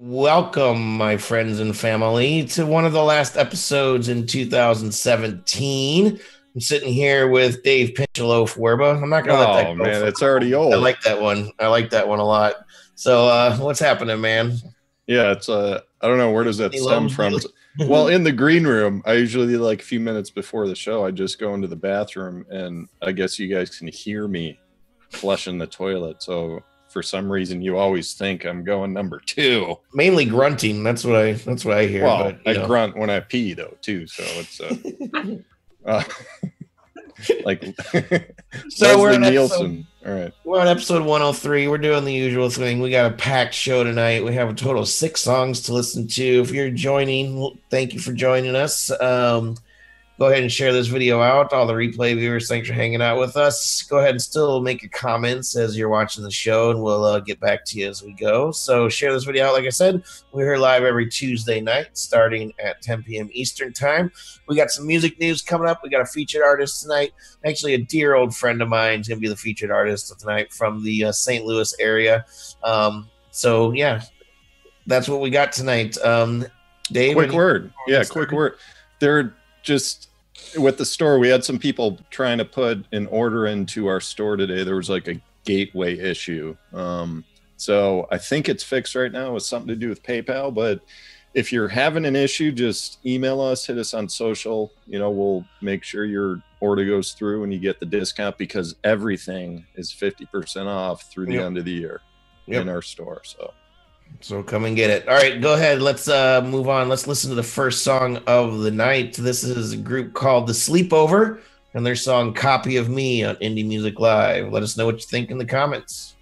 Welcome, my friends and family, to one of the last episodes in 2017. I'm sitting here with Dave Pinchaloaf Werba. I'm not going to let that go. Oh, man, it's already old. I like that one. I like that one a lot. So what's happening, man? Yeah, it's I don't know, where does that stem from? Well, in the green room, I usually, like a few minutes before the show, I just go into the bathroom, and I guess you guys can hear me flushing the toilet. So for some reason, you always think I'm going number 2. Mainly grunting. That's what I hear. Well, but, I grunt when I pee though too. So it's like so we're Nielsen. All right, we're on episode 103. We're doing the usual thing. We got a packed show tonight. We have a total of 6 songs to listen to. If you're joining, thank you for joining us. Go ahead and share this video out. All the replay viewers, thanks for hanging out with us. Go ahead and still make your comments as you're watching the show, and we'll get back to you as we go. So share this video out. Like I said, we're here live every Tuesday night starting at 10 p.m. Eastern time. We got some music news coming up. We got a featured artist tonight. Actually, a dear old friend of mine is going to be the featured artist tonight from the St. Louis area. So, yeah, that's what we got tonight. Dave? quick word. They're just with the store, we had some people trying to put an order into our store today. There was like a gateway issue. So I think it's fixed right now with something to do with PayPal. But if you're having an issue, just email us, hit us on social. You know, we'll make sure your order goes through and you get the discount, because everything is 50% off through the end of the year in our store. So come and get it. All right, go ahead. Let's move on. Let's listen to the first song of the night. This is a group called The Sleepover and their song Copy of Me on Indie Music Live. Let us know what you think in the comments.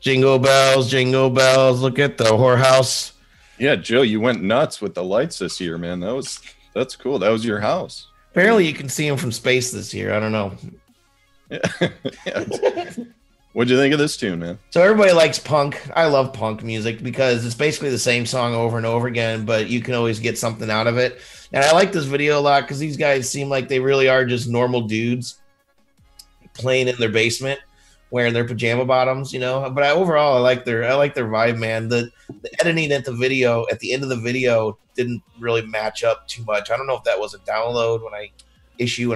Jingle bells, look at the whorehouse. Yeah, Joe, you went nuts with the lights this year, man. That's cool. That was your house. Apparently you can see them from space this year. I don't know. What'd you think of this tune, man? So everybody likes punk. I love punk music because it's basically the same song over and over again, but you can always get something out of it. And I like this video a lot because these guys seem like they really are just normal dudes playing in their basement, wearing their pajama bottoms, you know. But overall, I like their vibe, man. The editing at the end of the video didn't really match up too much. I don't know if that was a download when I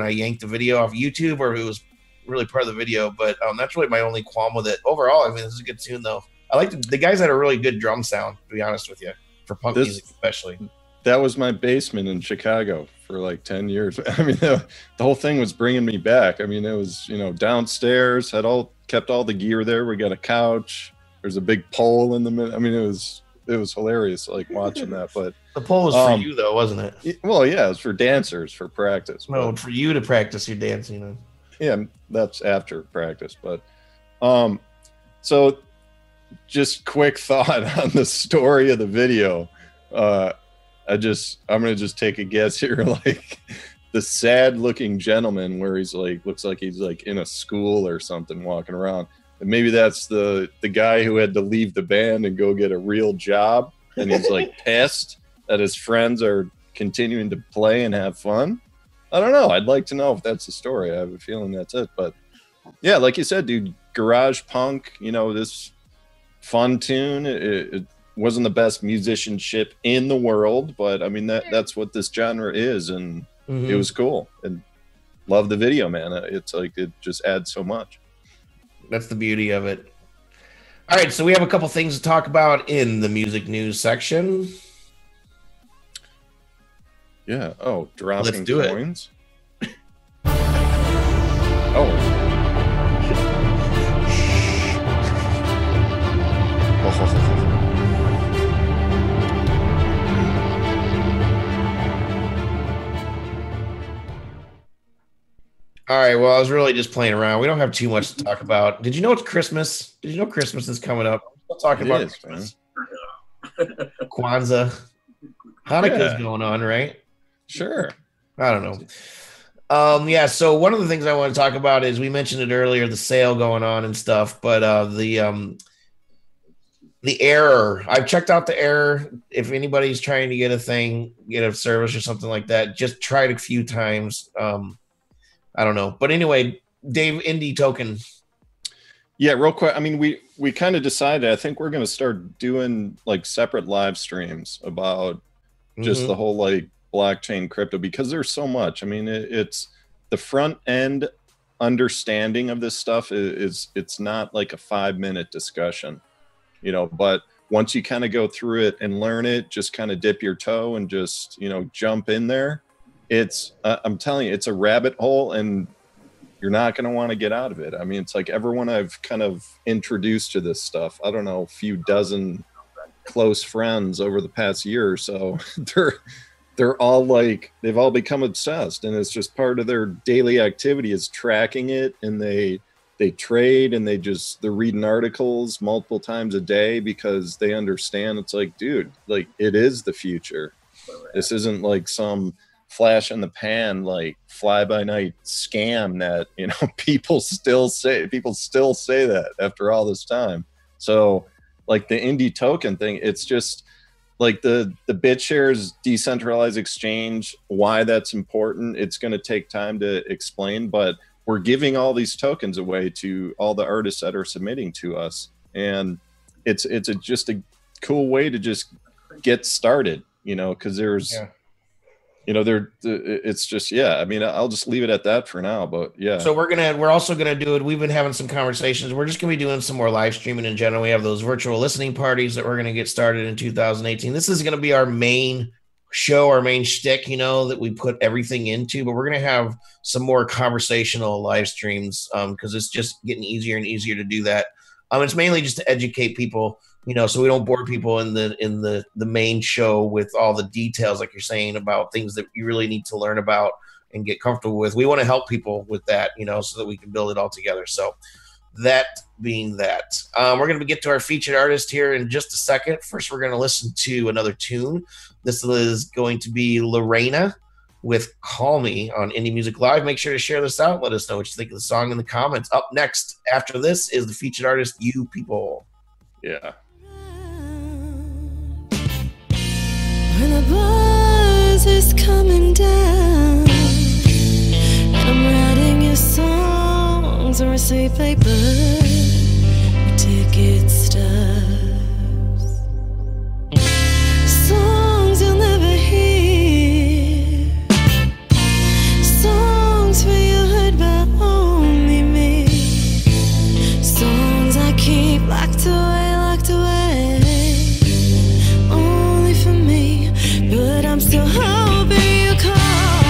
yanked the video off YouTube, or if it was really part of the video. But that's really my only qualm with it. Overall, I mean, this is a good tune, though. I like the guys had a really good drum sound, to be honest with you, for punk music especially. That was my basement in Chicago for like 10 years. I mean, the whole thing was bringing me back. I mean, it was, you know, downstairs, kept all the gear there. We got a couch. There's a big pole in the middle. I mean, it was hilarious, like watching that. But the pole was for you, though, wasn't it? Well, yeah, it was for dancers, for practice. No, for you to practice your dancing on. Yeah, that's after practice. But so just quick thought on the story of the video. I'm gonna just take a guess here, like the sad looking gentleman where he's like, looks like he's like in a school or something walking around. And maybe that's the guy who had to leave the band and go get a real job. And he's like pissed that his friends are continuing to play and have fun. I don't know. I'd like to know if that's the story. I have a feeling that's it. But yeah, like you said, dude, garage punk, you know, this fun tune. It wasn't the best musicianship in the world, but I mean, that's what this genre is. And it was cool. And love the video, man. It's like, it just adds so much. That's the beauty of it. All right, so we have a couple things to talk about in the music news section. Yeah. Oh, dropping Let's do coins. Oh. All right, well, I was really just playing around. We don't have too much to talk about. Did you know it's Christmas? Did you know Christmas is coming up? We'll talk about Christmas. Kwanzaa. Hanukkah's going on, right? Sure. I don't know. Yeah, so one of the things I want to talk about is we mentioned it earlier, the sale going on and stuff, but the error. I've checked out the error. If anybody's trying to get a service or something like that, just try it a few times. I don't know. But anyway, Dave, indie token. Yeah, real quick. I mean, we kind of decided, I think we're going to start doing like separate live streams about just the whole like blockchain crypto, because there's so much. I mean, it's the front end understanding of this stuff it's not like a 5-minute discussion, you know, but once you kind of go through it and learn it, just kind of dip your toe and just, you know, jump in there. It's I'm telling you, it's a rabbit hole and you're not going to want to get out of it. I mean, it's like everyone I've kind of introduced to this stuff, I don't know, a few dozen close friends over the past year or so, they're all like, they've all become obsessed, and it's just part of their daily activity is tracking it, and they trade, and they're reading articles multiple times a day because they understand it's like, dude, like it is the future. This isn't like some flash in the pan, like fly by night scam that, you know, people still say that after all this time. So like the indie token thing, it's just like the BitShares decentralized exchange, why that's important. It's going to take time to explain, but we're giving all these tokens away to all the artists that are submitting to us. And it's just a cool way to just get started, you know, because there's, you know, it's just, yeah, I mean, I'll just leave it at that for now, but yeah. So we're also going to do it. We've been having some conversations. We're just going to be doing some more live streaming in general. We have those virtual listening parties that we're going to get started in 2018. This is going to be our main show, our main shtick, you know, that we put everything into, but we're going to have some more conversational live streams because it's just getting easier and easier to do that. It's mainly just to educate people, you know, so we don't bore people in the main show with all the details, like you're saying, about things that you really need to learn about and get comfortable with. We want to help people with that, you know, so that we can build it all together. So that being that, we're going to get to our featured artist here in just a second. First, we're going to listen to another tune. This is going to be Lorena with Call Me on Indie Music Live. Make sure to share this out. Let us know what you think of the song in the comments. Up next after this is the featured artist, You People. Yeah. When the buzz is coming down, I'm writing your songs or receipt paper, ticket stubs, songs you'll never hear, songs for you heard by only me, songs I keep locked away. Only for me, but I'm still hoping you call.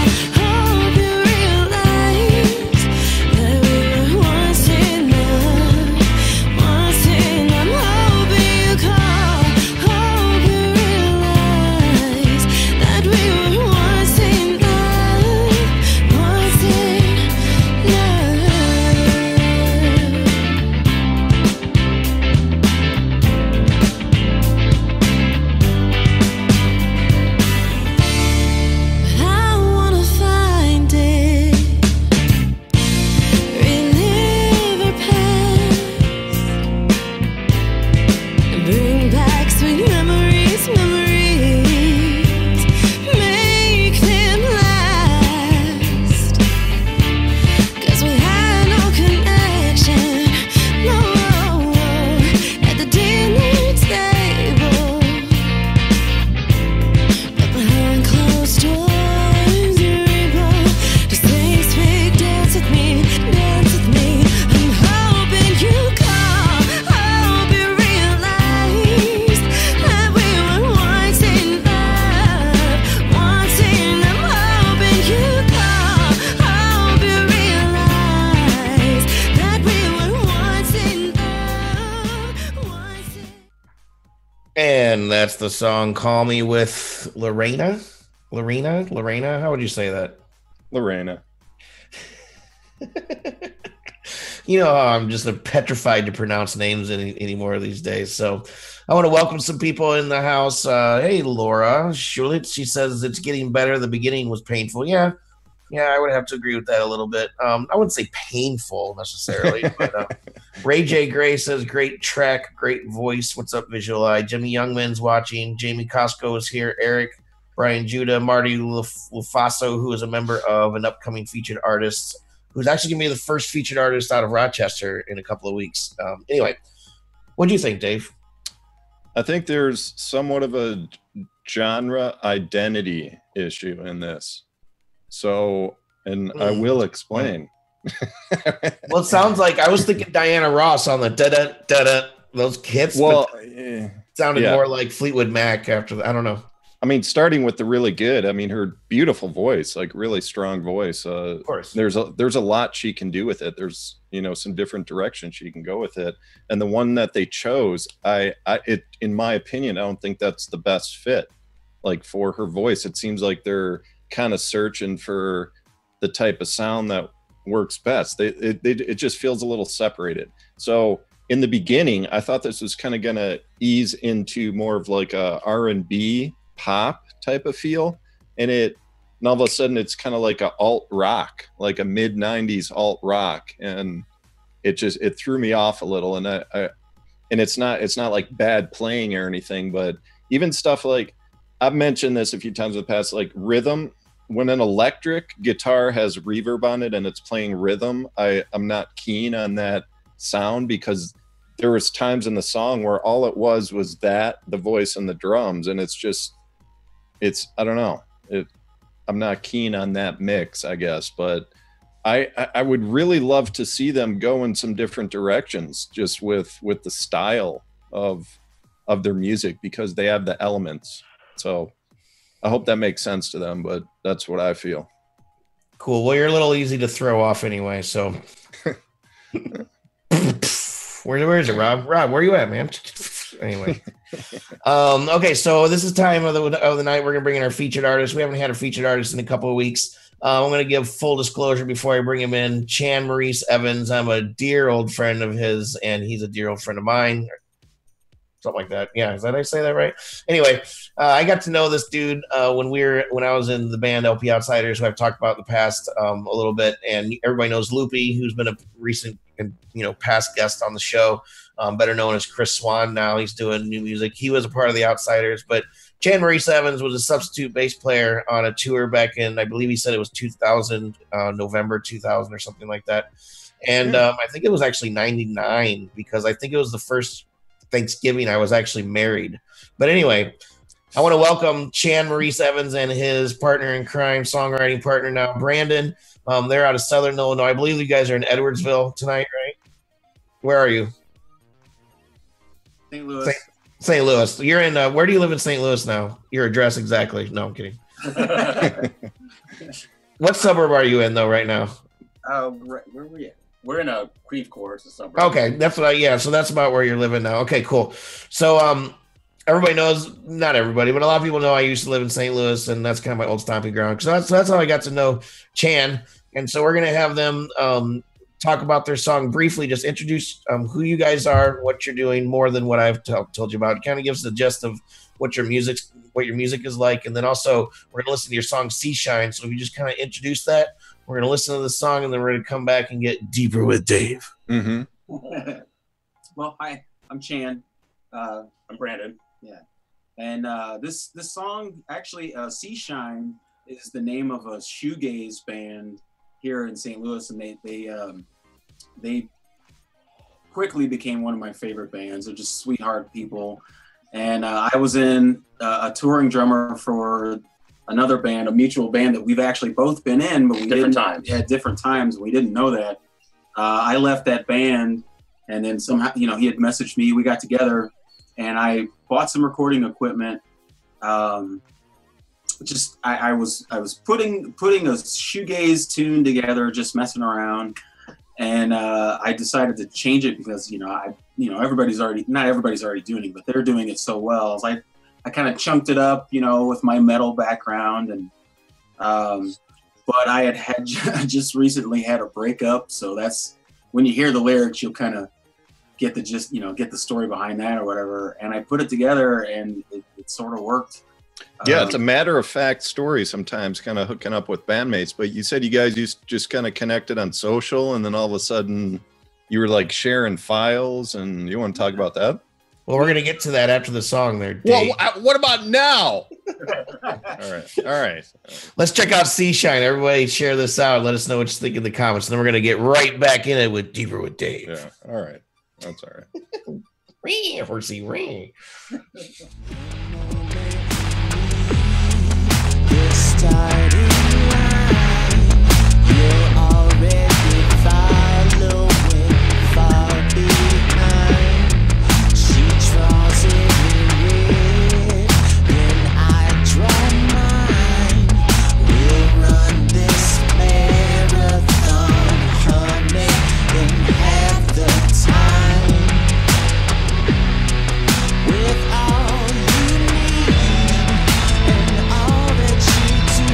And that's the song "Call Me" with Lorena. Lorena. How would you say that? Lorena. You know how I'm just petrified to pronounce names anymore these days. So I want to welcome some people in the house. Hey, Laura Schulit. She says it's getting better. The beginning was painful. Yeah, I would have to agree with that a little bit. I wouldn't say painful necessarily, but Ray J. Gray says great track, great voice. What's up, Visual Eye? Jimmy Youngman's watching. Jamie Costco is here. Eric, Brian Judah, Marty Lufaso, who is a member of an upcoming featured artist, who's actually going to be the first featured artist out of Rochester in a couple of weeks. Anyway, what do you think, Dave? I think there's somewhat of a genre identity issue in this. So, and I will explain. Well, it sounds like I was thinking Diana Ross on the da-da, those hits. Well, it sounded more like Fleetwood Mac after that. I don't know. I mean, starting with the really good, I mean, her beautiful voice, like really strong voice. Of course. There's a lot she can do with it. There's, some different directions she can go with it. And the one that they chose, in my opinion, I don't think that's the best fit, like for her voice. It seems like they're kind of searching for the type of sound that works best. It just feels a little separated. So in the beginning, I thought this was kind of going to ease into more of like a R&B pop type of feel, and all of a sudden it's kind of like a alt rock, like a mid 90s alt rock, and it threw me off a little. And and it's not like bad playing or anything, but even stuff like, I've mentioned this a few times in the past, like rhythm. When an electric guitar has reverb on it and it's playing rhythm, I'm not keen on that sound, because there was times in the song where all it was that the voice and the drums, and I don't know. I'm not keen on that mix, I guess, but I would really love to see them go in some different directions, just with the style of their music, because they have the elements. So I hope that makes sense to them, but that's what I feel. Cool. Well, you're a little easy to throw off anyway, so. Where is it, Rob? Rob, where you at, man? Anyway. Okay, so this is time of the night. We're going to bring in our featured artist. We haven't had a featured artist in a couple of weeks. I'm going to give full disclosure before I bring him in. Chan Maurice Evans. I'm a dear old friend of his, and he's a dear old friend of mine. Something like that. Yeah, did I say that right? Anyway, I got to know this dude when I was in the band LP Outsiders, who I've talked about in the past a little bit, and everybody knows Loopy, who's been a recent past guest on the show, better known as Chris Swan. Now he's doing new music. He was a part of the Outsiders, but Chan Maurice Evans was a substitute bass player on a tour back in, I believe he said it was 2000, November 2000 or something like that. And I think it was actually 99, because I think it was the first Thanksgiving I was actually married. But anyway, I want to welcome Chan Maurice Evans and his partner in crime, songwriting partner now, Brandon. They're out of Southern Illinois. I believe you guys are in Edwardsville tonight, right? Where are you? St. Louis. St. Louis. You're in. Where do you live in St. Louis now? Your address exactly? No, I'm kidding. What suburb are you in though right now? Where were we at? We're in a Creve Coeur, it's a suburb. Okay, that's what so that's about where you're living now. Okay, cool. So everybody knows, not everybody, but a lot of people know I used to live in St. Louis, and that's kind of my old stomping ground. So that's how I got to know Chan. And so we're gonna have them talk about their song briefly, just introduce who you guys are, what you're doing, more than what I've told you about. It kind of gives the gist of what your music is like, and then also we're gonna listen to your song Sea Shine. So if you just kind of introduce that, we're gonna listen to the song, and then we're gonna come back and get deeper with Dave. Mm-hmm. Well, hi, I'm Chan. I'm Brandon. Yeah, and this song actually, Sea Shine, is the name of a shoegaze band here in St. Louis, and they quickly became one of my favorite bands. They're just sweetheart people. And I was in a touring drummer for another band, a mutual band that we've actually both been in, but we at different times. We didn't know that. I left that band, and then somehow, he had messaged me. We got together, and I bought some recording equipment. I was putting a shoegaze tune together, just messing around, and I decided to change it because you know, not everybody's already doing it, but they're doing it so well. So I kind of chunked it up, you know, with my metal background, and but I had just recently had a breakup, so that's when you hear the lyrics, you'll kind of get the story behind that or whatever. And I put it together, and it sort of worked. Yeah, it's a matter of fact story sometimes, kind of hooking up with bandmates. But you said you guys just kind of connected on social, and then all of a sudden you were like sharing files, and you want to talk about that? Well, we're going to get to that after the song there, Dave. Well, what about now? All right. Let's check out Seashine. Everybody share this out. Let us know what you think in the comments. And then we're going to get right back in it with Deeper with Dave. Yeah, all right. That's all right. Horsey ring. Starting line, you're already following far behind. She draws it in red, then I draw mine. We'll run this marathon, honey, in half the time. With all you need and all that you do,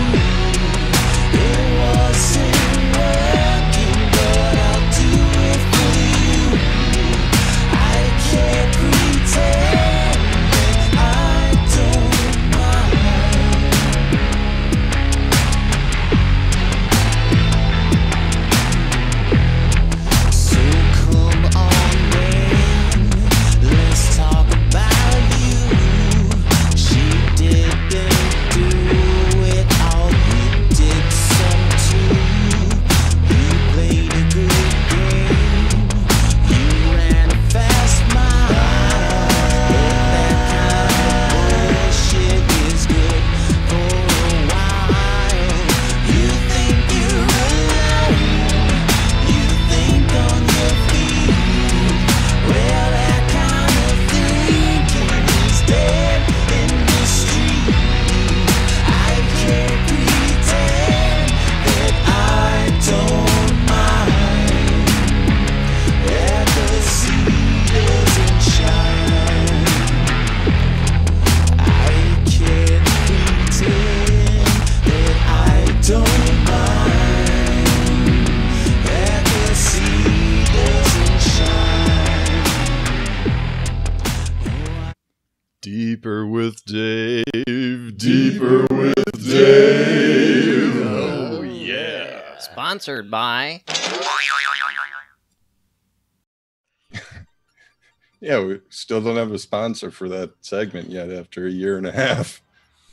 it wasn't working, but I'll do it for you. I can't pretend that I don't mind. So come on in, let's talk about you. She didn't do it all, you did some too. You played a good game, you ran a fast mile. But that kind of bullshit is good for a while. You think you're alone, you think on your feet. Well, that kind of thinking is dead in the street. I can't pretend that I don't mind, that the sea doesn't shine. I can't pretend that I don't mind, that the sea doesn't shine. Deeper with Dave. Deeper with Dave. Oh, yeah. Sponsored by. Yeah, we still don't have a sponsor for that segment yet after a year and a half.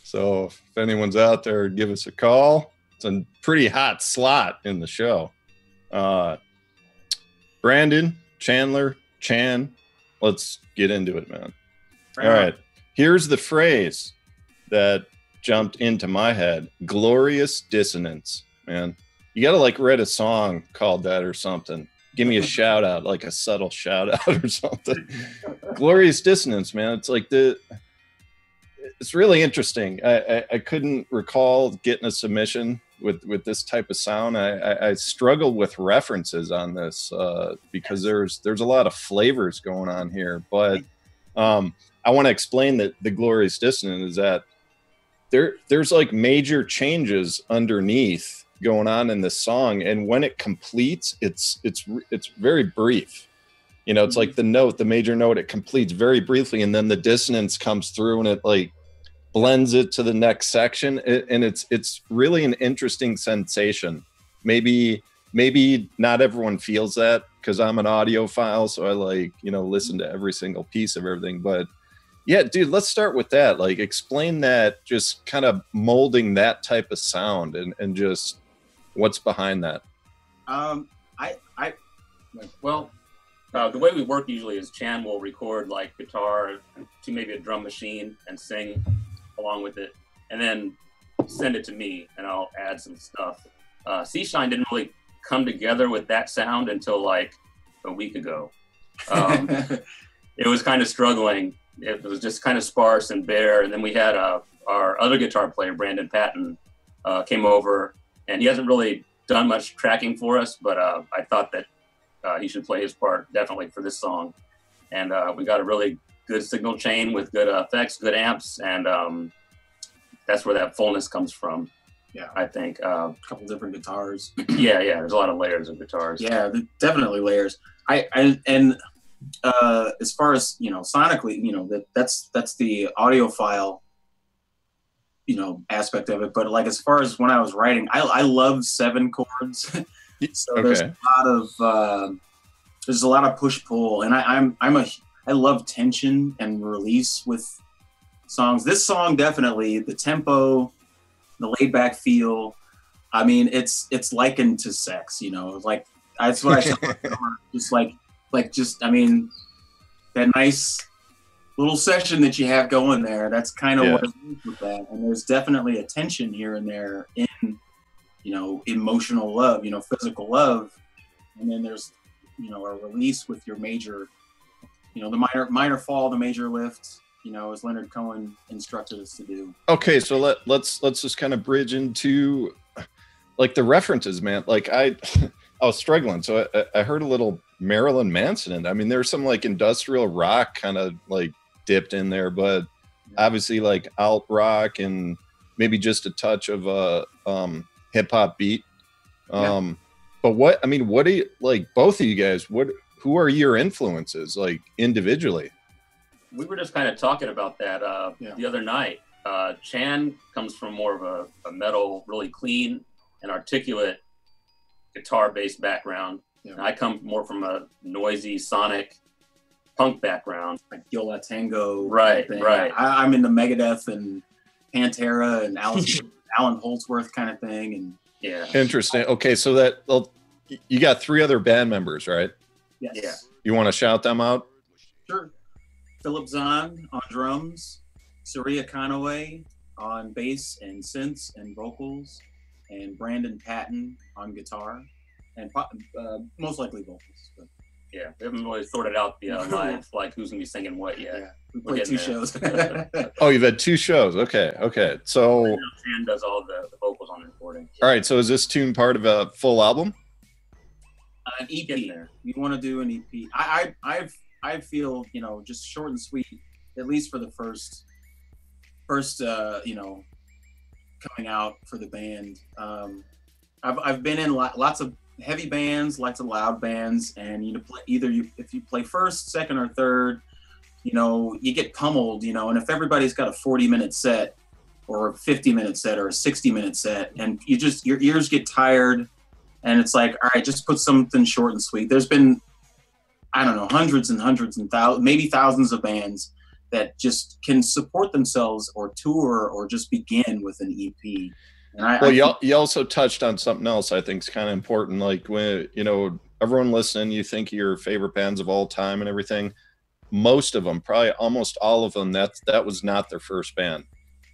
So if anyone's out there, give us a call. It's a pretty hot slot in the show. Brandon, Chandler, Chan, let's get into it, man. All right. Here's the phrase that jumped into my head. Glorious dissonance, man. You got to like write a song called that or something. Give me a shout out, like a subtle shout out or something. Glorious dissonance, man. It's like it's really interesting. I couldn't recall getting a submission with this type of sound. I struggled with references on this because there's a lot of flavors going on here, but I want to explain that the glorious dissonance is that there's like major changes underneath going on in this song, and when it completes, it's very brief. You know, it's like the major note, it completes very briefly, and then the dissonance comes through and it like blends it to the next section, and it's really an interesting sensation. Maybe not everyone feels that because I'm an audiophile, so I like, you know, listen to every single piece of everything. But yeah, dude, let's start with that. Like, explain that, just kind of molding that type of sound and just what's behind that. The way we work usually is Chan will record like guitar to maybe a drum machine and sing along with it, and then send it to me, and I'll add some stuff. Seashine didn't really come together with that sound until like a week ago. It was kind of struggling. It was just kind of sparse and bare. And then we had our other guitar player, Brandon Patton, came over, and he hasn't really done much tracking for us, but I thought that he should play his part definitely for this song. and we got a really good signal chain with good effects, good amps, and that's where that fullness comes from. Yeah, I think a couple different guitars. Yeah, there's a lot of layers of guitars. Yeah, definitely layers. And as far as sonically, that's the audiophile, aspect of it. But like as far as when I was writing, I love 7 chords. So there's a lot of push pull, and I love tension and release with songs. This song definitely, the tempo, the laid back feel. I mean, it's likened to sex, like that's what I saw. I mean, that nice little session that you have going there. That's kind of what it is with that. And there's definitely a tension here and there in, emotional love, physical love. And then there's, a release with your major, the minor fall, the major lift, as Leonard Cohen instructed us to do. Okay, so let's just kind of bridge into like the references, man. Like I was struggling, so I heard a little Marilyn Manson, and I mean there's some like industrial rock kind of like dipped in there, but obviously like alt rock and maybe just a touch of a hip hop beat. But what do you like, both of you guys, who are your influences like individually? We were just kind of talking about that the other night. Chan comes from more of a metal, really clean and articulate guitar-based background. Yeah. And I come more from a noisy, sonic punk background. Like Yo La Tango. Right. I'm into Megadeth and Pantera and Alan Holdsworth kind of thing. And yeah. Interesting. Okay, so you got 3 other band members, right? Yes. Yeah. You want to shout them out? Sure. Philip Zahn on drums, Saria Conaway on bass and synths and vocals, and Brandon Patton on guitar, and most likely vocals. But. Yeah, we haven't really sorted out the live, like who's gonna be singing what yet. Yeah, we played 2 shows. Oh, you've had 2 shows. Okay. So Chan does all the vocals on the recording. All right, so is this tune part of a full album? An EP. We want to do an EP. I feel, just short and sweet, at least for the first, coming out for the band. I've been in lots of heavy bands, lots of loud bands, and if you play first, second, or third, you get pummeled, and if everybody's got a 40-minute set or a 50-minute set or a 60-minute set, and your ears get tired, and it's like, all right, just put something short and sweet. There's been, I don't know, hundreds and hundreds and maybe thousands of bands that just can support themselves or tour or just begin with an EP. And you also touched on something else I think is kind of important. Like when, everyone listening, you think your favorite bands of all time and everything. Most of them, probably almost all of them, that was not their first band.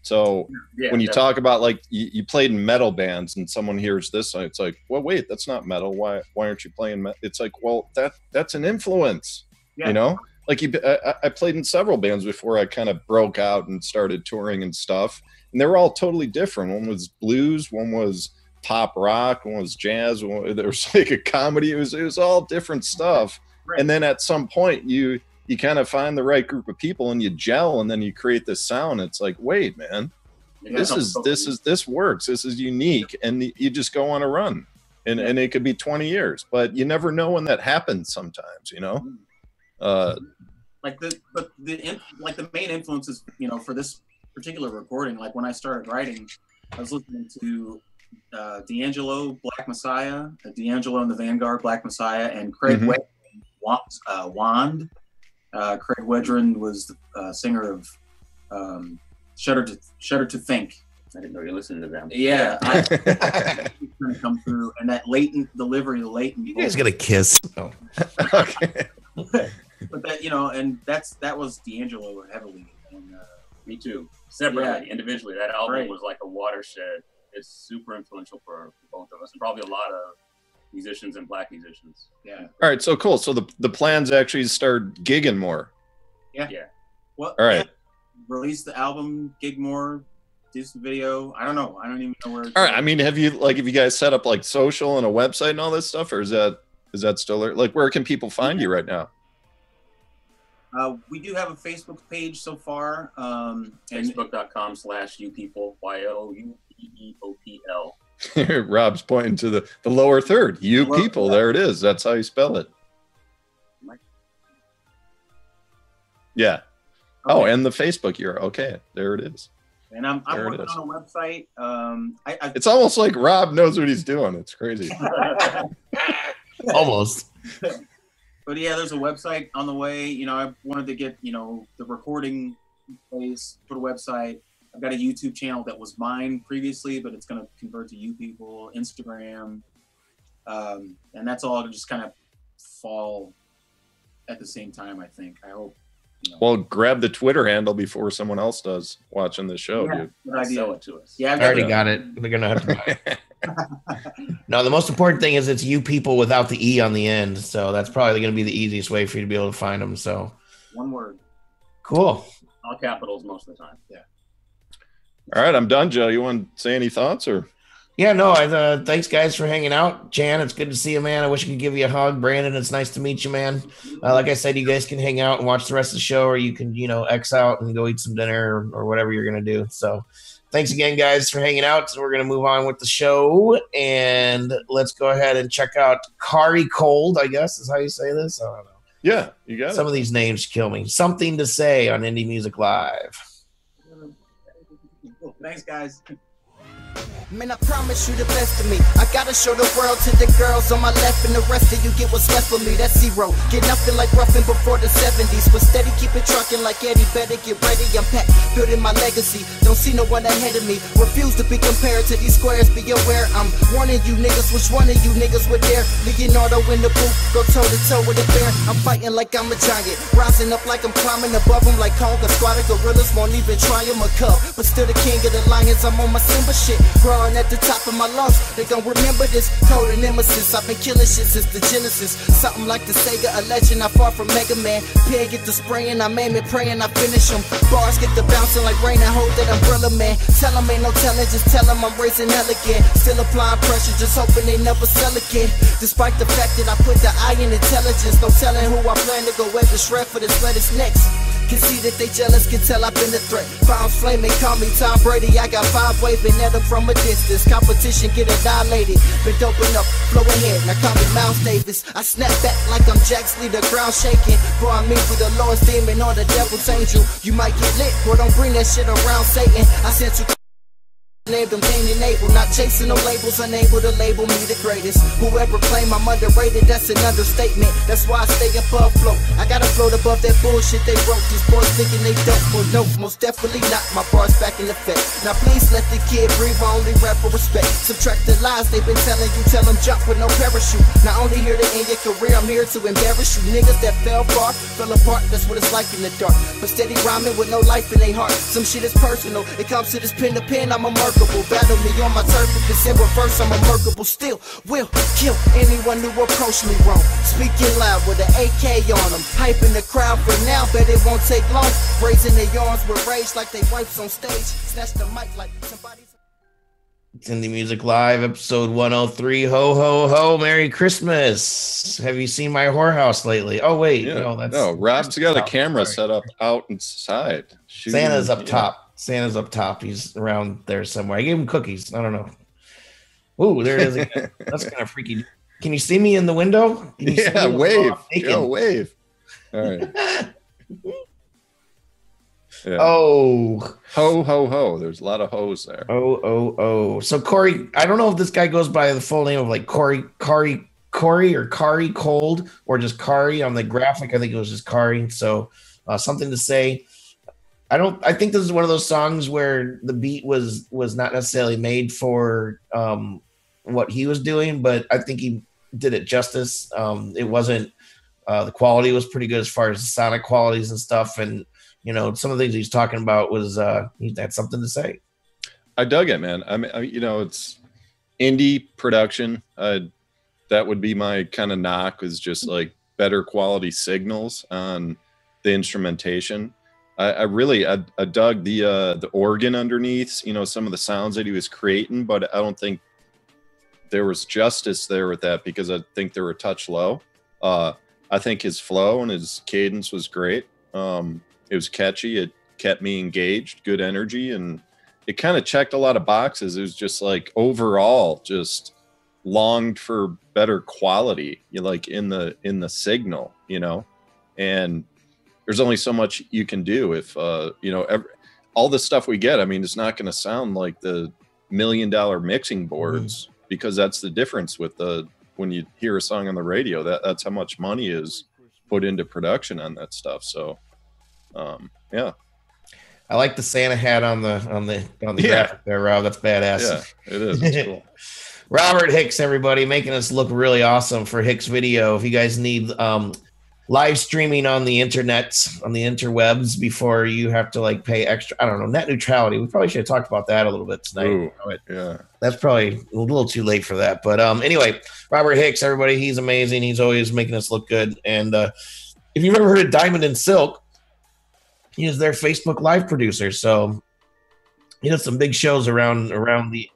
So when you talk about like you played in metal bands and someone hears this, it's like, well, wait, that's not metal. Why aren't you playing metal? It's like, well, that's an influence, Like I played in several bands before I kind of broke out and started touring and stuff. And they were all totally different. One was blues, one was pop rock, one was jazz, there was like a comedy. It was all different stuff. Right. And then at some point you kind of find the right group of people and you gel and then you create this sound. It's like, wait, man, this works. This is unique. And you just go on a run and it could be 20 years, but you never know when that happens sometimes, like the main influences, for this particular recording, like when I started writing, I was listening to D'Angelo, Black Messiah, D'Angelo and the Vanguard, Black Messiah, and Craig Wedren, Wand. Craig Wedren was the singer of Shudder to Think. I didn't know you listened to them. Yeah, going to come through, and that latent delivery, You guys gonna kiss? Oh. Okay. But that and that was D'Angelo heavily, and me too. Separately, individually, that album was like a watershed. It's super influential for both of us, and probably a lot of musicians and Black musicians. Yeah. All right, so cool. So the plans actually start gigging more. Yeah. Well, all right. Release the album, gig more, do some video. I don't know. I don't even know where. All right. I mean, have you guys set up like social and a website and all this stuff, or is that still there? Like, where can people find you right now? We do have a Facebook page so far. Facebook.com/YouPeople, YOUPEOPL. Rob's pointing to the lower third. You people, there it is. That's how you spell it. Yeah. Okay. Oh, and the Facebook URL. Okay, there it is. And I'm working on a website. It's almost like Rob knows what he's doing. It's crazy. Almost. But yeah, there's a website on the way. You know, I wanted to get, you know, the recording place, put a website. I've got a YouTube channel that was mine previously, but it's going to convert to YouPeople, Instagram. And that's all to just kind of fall at the same time, I think. I hope. You know. Well, grab the Twitter handle before someone else does watching the show, dude. Good idea. Sell it to us. Yeah, I already got it. They're gonna have to buy it. No, the most important thing is it's you people without the E on the end. So that's probably going to be the easiest way for you to be able to find them. So one word. Cool. All capitals most of the time. Yeah. All right, I'm done, Joe. You want to say any thoughts or? Yeah, no, thanks guys for hanging out. Jan, it's good to see you, man. I wish I could give you a hug. Brandon, it's nice to meet you, man. Like I said, you guys can hang out and watch the rest of the show, or you can, you know, X out and go eat some dinner or whatever you're going to do. So thanks again, guys, for hanging out. So we're going to move on with the show, and let's go ahead and check out KauriKold, I guess is how you say this. I don't know. Yeah, you got it. Some of these names kill me. Something to Say on Indie Music Live. Thanks, guys. Man, I promise you the best of me. I gotta show the world to the girls on my left, and the rest of you get what's left of me. That's zero. Get nothing like roughing before the 70s, but steady keep it trucking like Eddie. Better get ready, I'm packed, building my legacy. Don't see no one ahead of me. Refuse to be compared to these squares. Be aware, I'm warning you niggas. Which one of you niggas would dare? Leonardo in the booth, go toe to toe with a bear. I'm fighting like I'm a giant, rising up like I'm climbing above them like Conga. Squad of gorillas won't even try him a cub, but still the king of the lions. I'm on my Simba shit, growing at the top of my lungs. They gon' remember this code and nemesis. I've been killing shit since the Genesis. Something like the Sega, a legend. I fought from Mega Man. Pig get the spraying, I'm aiming, praying, I finish them. Bars get the bouncing like rain. I hold that umbrella, man. Tell them ain't no telling, just tell them I'm raising hell again. Still applying pressure, just hoping they never sell again. Despite the fact that I put the I in intelligence, no telling who I plan to go with the shred for this lettuce next. Can see that they jealous, can tell I've been a threat. Found flaming, call me Tom Brady. I got 5 waving at them from a distance. Competition get annihilated, been doping up, flow ahead. Now call me Miles Davis. I snap back like I'm Jax Lee, the ground shaking. Boy, I mean with the Lord's demon or the devil's angel. You might get lit, boy, don't bring that shit around Satan. I sent you named them Cain and Abel, not chasing no labels, unable to label me the greatest. Whoever claim I'm underrated, that's an understatement. That's why I stay above float. I gotta float above that bullshit they wrote. These boys thinking they dope, well no, most definitely not. My bars back in effect. Now please let the kid breathe, I only rap for respect. Subtract the lies they've been telling you, tell them jump with no parachute. Not only here to end your career, I'm here to embarrass you. Niggas that fell far, fell apart, that's what it's like in the dark. But steady rhyming with no life in their heart. Some shit is personal, it comes to this pen to pen, I'm a murderer. Battle me on my turf, if it's in reverse, I'm unmerkable. Still will kill anyone who approach me wrong. Speaking loud with an AK on them, hyping the crowd for now, bet it won't take long. Raising their arms with rage like they wipes on stage. Snatch the mic like somebody's. It's Indie Music Live, episode 103. Ho, ho, ho, Merry Christmas. Have you seen my whorehouse lately? Oh, wait. Yeah. No, Rob's got a camera set up out inside. Santa's up top. Santa's up top. He's around there somewhere. I gave him cookies. I don't know. Ooh, there it is again. That's kind of freaky. Can you see me in the window? Yeah, wave. Yo, wave. All right. Yeah. Oh. Ho, ho, ho. There's a lot of hoes there. Oh. So Corey, I don't know if this guy goes by the full name of like Corey or KauriKold or just Kauri on the graphic. I think it was just Kauri. So Something to Say. I think this is one of those songs where the beat was not necessarily made for what he was doing, but I think he did it justice. It wasn't the quality was pretty good as far as the sonic qualities and stuff, and you know some of the things he's talking about was he had something to say. I dug it, man. I mean, it's indie production. That would be my kind of knock, is just like better quality signals on the instrumentation. I dug the organ underneath, you know, some of the sounds that he was creating, but I don't think there was justice there with that because I think they were a touch low. I think his flow and his cadence was great. It was catchy. It kept me engaged, good energy, and it kind of checked a lot of boxes. It was just like overall just longed for better quality, like in the signal, and there's only so much you can do if all the stuff we get. I mean, it's not going to sound like the $1 million mixing boards, because that's the difference with when you hear a song on the radio, that's how much money is put into production on that stuff. So yeah, I like the Santa hat on the graphic there, Rob. That's badass. Yeah, it is. It's cool. Robert Hicks, everybody, making us look really awesome for Hixvideo. If you guys need live streaming on the internet, on the interwebs, before you have to like pay extra, I don't know, net neutrality. We probably should have talked about that a little bit tonight. Ooh, yeah, that's probably a little too late for that. But anyway, Robert Hicks, everybody, he's amazing. He's always making us look good. And if you've ever heard of Diamond and Silk, he is their Facebook Live producer. So he does some big shows around the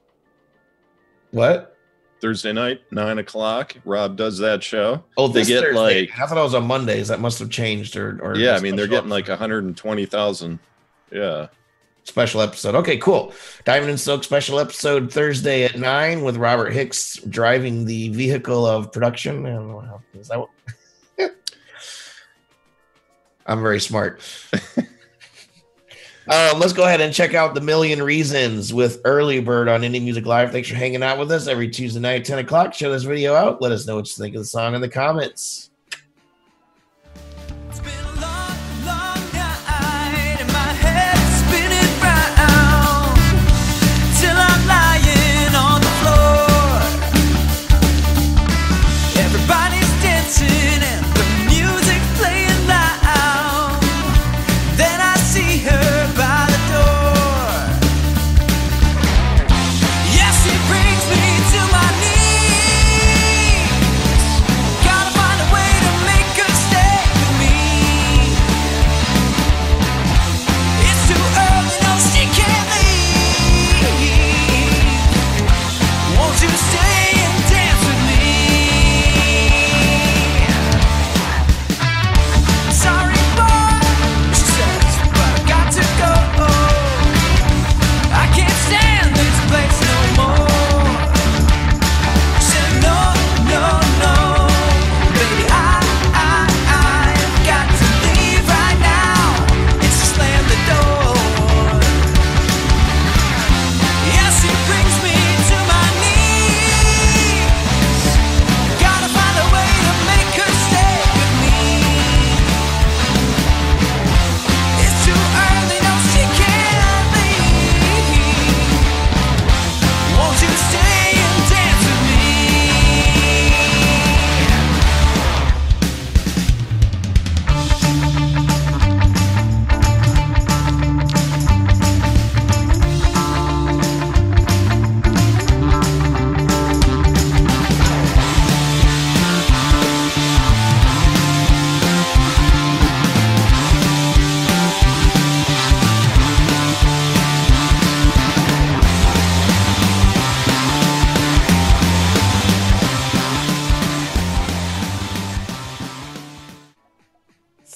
what? Thursday night, 9 o'clock. Rob does that show. Oh, they get Thursday. Like, I thought it was on Mondays. That must have changed, or yeah. I mean, they're getting like 120,000. Yeah. Special episode. Okay, cool. Diamond and Silk special episode Thursday at 9 with Robert Hicks driving the vehicle of production. I don't know how is that. What? I'm very smart. Let's go ahead and check out The Million Reasons with Early Bird on Indie Music Live. Thanks for hanging out with us every Tuesday night, 10 o'clock. Share this video out. Let us know what you think of the song in the comments.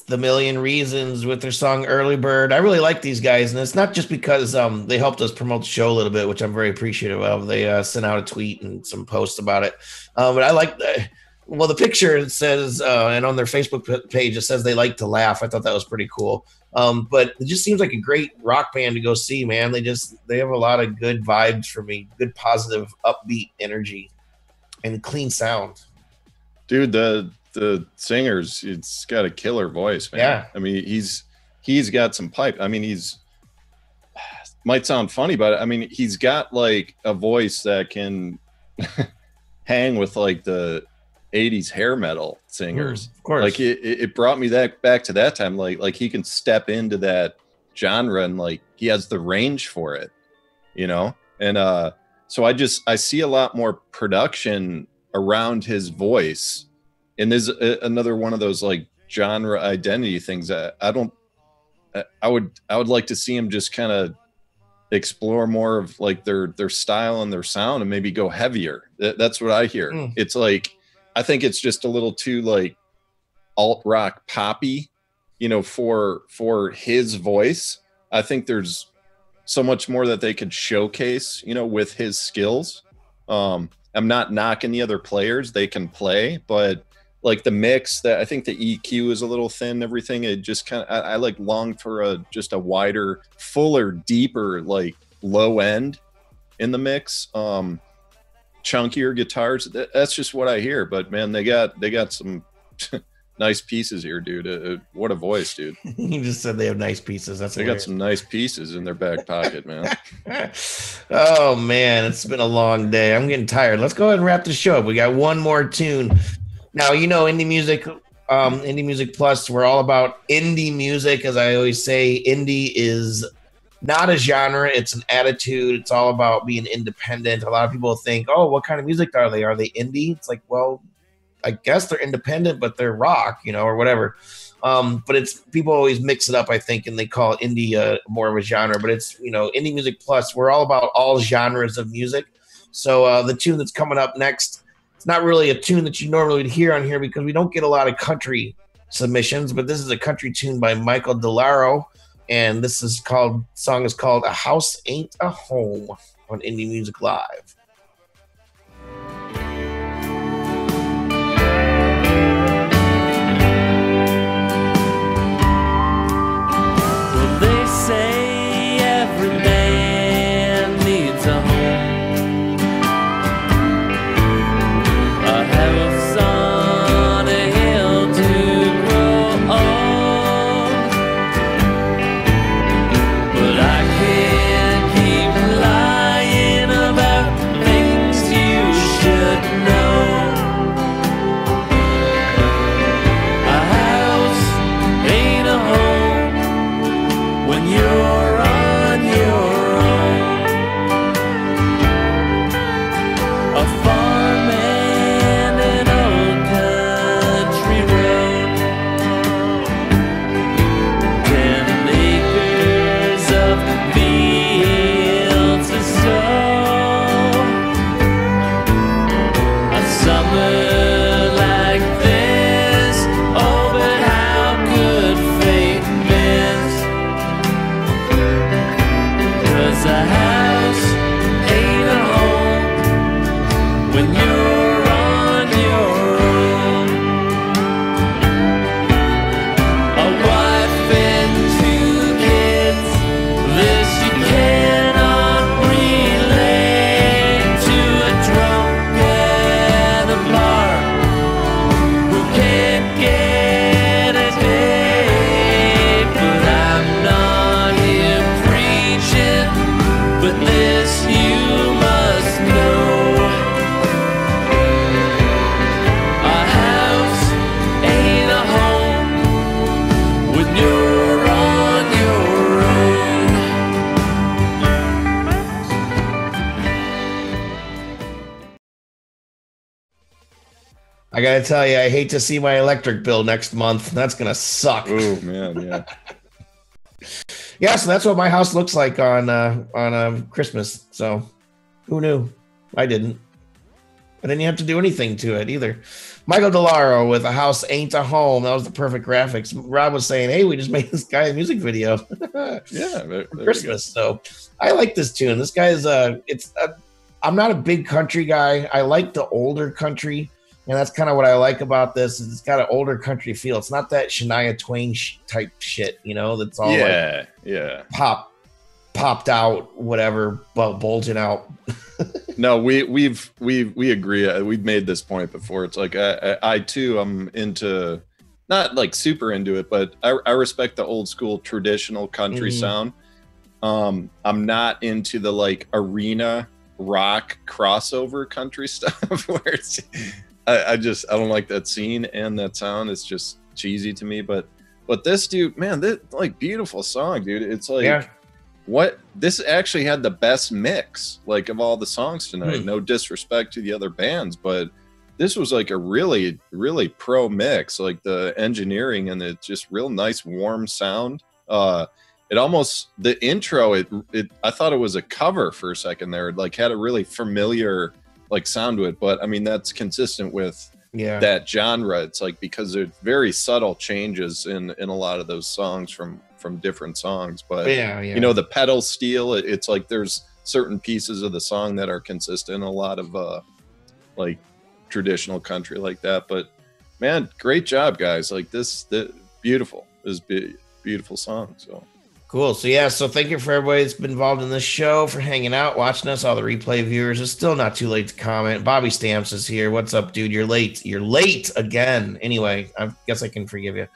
The Million Reasons with their song Early Bird. I really like these guys, and it's not just because they helped us promote the show a little bit, which I'm very appreciative of. They sent out a tweet and some posts about it. But I like the picture says, and on their Facebook page, it says they like to laugh. I thought that was pretty cool. But it just seems like a great rock band to go see, man. They have a lot of good vibes for me, good, positive, upbeat energy and clean sound. Dude, the singer's, it's got a killer voice, man. Yeah. I mean, he's got some pipe. I mean, might sound funny, but I mean, he's got like a voice that can hang with like the 80s hair metal singers. Of course. Like it brought me back to that time. Like he can step into that genre and like he has the range for it, And so I see a lot more production around his voice. And there's another one of those like genre identity things that I would like to see him just kind of explore more of like their style and their sound and maybe go heavier. That's what I hear. It's like, I think it's just a little too like alt rock poppy, you know, for his voice, I think there's so much more that they could showcase, you know, with his skills. I'm not knocking the other players, they can play, but like the mix, that I think the EQ is a little thin, everything. It just kind of, I like long for just a wider, fuller, deeper, like low end in the mix. Chunkier guitars. That's just what I hear. But man, they got some nice pieces here, dude. What a voice, dude. You just said they have nice pieces. That's they got some nice pieces in their back pocket, man. Oh man, it's been a long day. I'm getting tired. Let's go ahead and wrap the show up. We got one more tune. Now, you know, indie music plus, we're all about indie music. As I always say, indie is not a genre, it's an attitude. It's all about being independent. A lot of people think, oh, what kind of music are they? Are they indie? It's like, well, I guess they're independent, but they're rock, you know, or whatever. But it's, people always mix it up, I think, and they call indie more of a genre. But it's, you know, indie music plus, we're all about all genres of music. So the tune that's coming up next, it's not really a tune that you normally would hear on here because we don't get a lot of country submissions, but this is a country tune by Michael Dilauro, and this is called, song is called "A House Ain't a Home" on Indie Music Live. Well, they say every man needs a home. I gotta tell you, I hate to see my electric bill next month. That's gonna suck. Oh man, yeah. Yeah, so that's what my house looks like on Christmas. So who knew? I didn't. I didn't have to do anything to it either. Michael Dilauro with "A House Ain't a Home." That was the perfect graphics. Rob was saying, hey, we just made this guy a music video. Yeah, there Christmas. So I like this tune. This guy is I'm not a big country guy. I like the older country. And that's kind of what I like about this. Is it's got an older country feel. It's not that Shania Twain type shit, you know, that's all popped out, whatever, bulging out. No, we agree. We've made this point before. It's like I too am into, not like super into it, but I respect the old school traditional country sound. I'm not into the like arena rock crossover country stuff where it's I don't like that scene and that sound. It's just cheesy to me. But this dude, man, this like beautiful song, dude. It's like what this actually had the best mix like of all the songs tonight. No disrespect to the other bands, but this was like a really, really pro mix. Like the engineering and it's just real nice warm sound. It almost, the intro, I thought it was a cover for a second there. It like had a really familiar like sound to it, but I mean that's consistent with that genre. It's like, because there's very subtle changes in a lot of those songs from different songs, but you know, the pedal steel, it's like there's certain pieces of the song that are consistent in a lot of like traditional country like that. But man, great job, guys. Like this beautiful. This is beautiful song. So cool. So yeah, so thank you for everybody that's been involved in this show, for hanging out, watching us, all the replay viewers. It's still not too late to comment. Bobby Stamps is here. What's up, dude? You're late. You're late again. Anyway, I guess I can forgive you.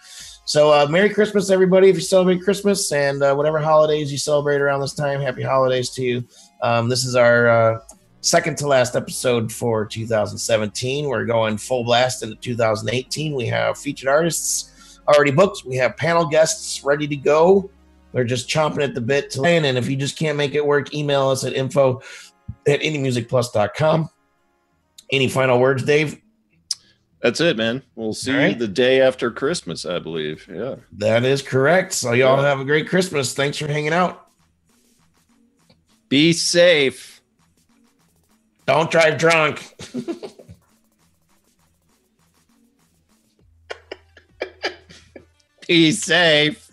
So Merry Christmas, everybody, if you celebrate Christmas, and whatever holidays you celebrate around this time, happy holidays to you. This is our second to last episode for 2017. We're going full blast into 2018. We have featured artists already booked. We have panel guests ready to go. They're just chomping at the bit to land. And if you just can't make it work, email us at info@indiemusicplus.com. Any final words, Dave? That's it, man. We'll see you the day after Christmas, I believe. Yeah. That is correct. So y'all have a great Christmas. Thanks for hanging out. Be safe. Don't drive drunk. Be safe.